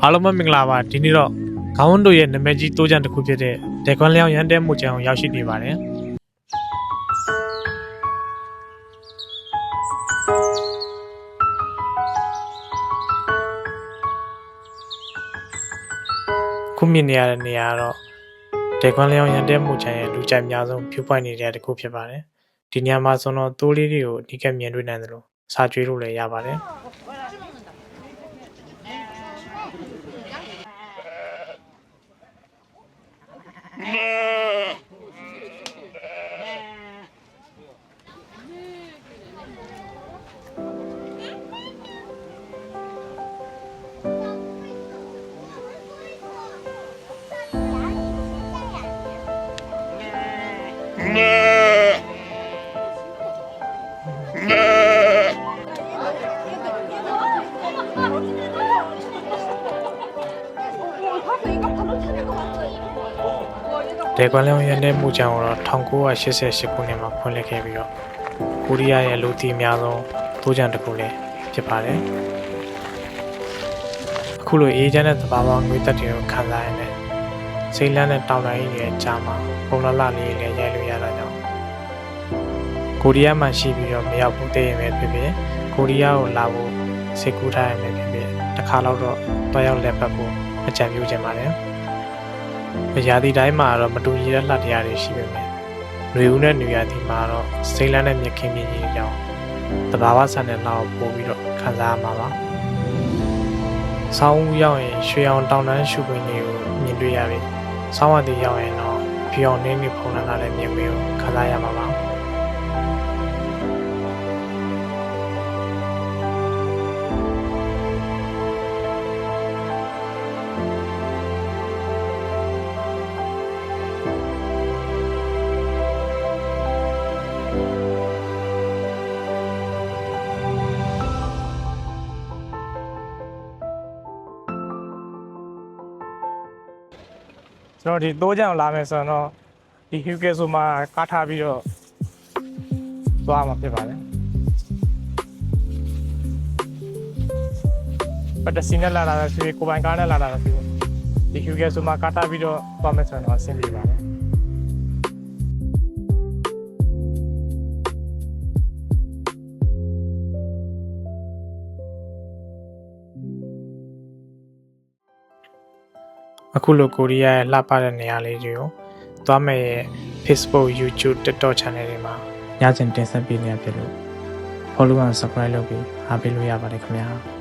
အားလုံးပဲမင်္ဂလာပါဒီနေ့တော့ခေါင်းတို့ရဲ့နာမည်ကြီးတိုးချန်တစ်ခုဖြစ်တဲ့ဒေခွန်လျောင်းရန်တဲမှုချန်ကိုရောက်ရှိနေပါတယ်ခုမြင်နေရတဲ့နေရာတော့ဒေခွန်လျောင်းရန်တဲမှုချန်ရဲ့လူကြိုက်များဆုံး view point နေတဲ့တစ်ခုဖြစ်ပါတယ်ဒီနေရာမှာဆိုတော့တိုးလေးတွေကိုအဓိကမြင်တွေ့နိုင်တယ်လို့စာကြွေးလို့လည်းရပါတယ်ဒေကွန်လျောင်းရန်တဲမှုချန်ကိုတော့1988ခုနှစ်မှာဖွင့်လှစ်ခဲ့ပြီးတော့ကိုရီးယားရဲ့လူသိအများဆုံးတိုးချန်တစ်ခုလည်းဖြစ်ပါတယ်အခုလိုအေးချမ်းတဲ့သဘာဝငွေသက်တွေကိုခံစားရတဲ့စိတ်လန်းတဲ့တောင်တိုင်းကြီးရဲ့ကြားမှာပုံလလလေးလည်းရိုက်လို့ရတာကြောင့်ကိုရီးယားမှာရှိပြီးတော့မရောက်ဘူးတည်ရင်ပဲဖြစ်ဖြစ်ကိုရီးယားကိုလာဖို့စိတ်ကူးထားရမယ်ဖြစ်ဖြစ်တစ်ခါတော့တွားရောက်လက်ပတ်ဖို့အကြံပြုချင်ပါတယ်ရာသီတိုင်းမှာတော့မတူညီတဲ့လှတရားတွေရှိပေမဲ့ຫນွေဦးနဲ့နွေရာသီမှာတော့စိတ်လန်းတဲ့မြက်ခင်းမြင်းကြီးကြောင့်တဘာဝဆန်တဲ့လောက်ပို့ပြီးတော့ခံစားရမှာပါ။ဆောင်းဦးရောက်ရင်ရွှေအောင်တောင်တန်းရှုခွင့်တွေကိုမြင်တွေ့ရပြီ။ဆောင်းဝတီရောက်ရင်တော့ဖြူအောင်နေနေဖုံလာတဲ့မြင်ကွင်းကိုခံစားရမှာပါ။ကျွန်တော်ဒီတိုးချန်လာမယ်ဆိုတော့ဒီဟျူကဲဆိုမှာကားထားပြီးတော့သွားမှာဖြစ်ပါတယ်ပတ်တစီနဲ့လာတာဆိုပြီးကိုပိုင်ကားနဲ့လာတာဆိုဒီဟျူကဲဆိုမှာကားထားပြီးတော့သွားမယ်ဆိုတော့အဆင်ပြေပါတယ်အခုလိုကိုရီးယားရဲ့လှပတဲ့နေရာလေးတွေကိုသွားမယ်ရဲ့ Facebook, YouTube, TikTok channel တွေမှာညစဉ်တင်ဆက်ပေးနေရဖြစ်လို့ follow and subscribe လုပ်ပြီးအားပေးလို့ရပါတယ်ခင်ဗျာ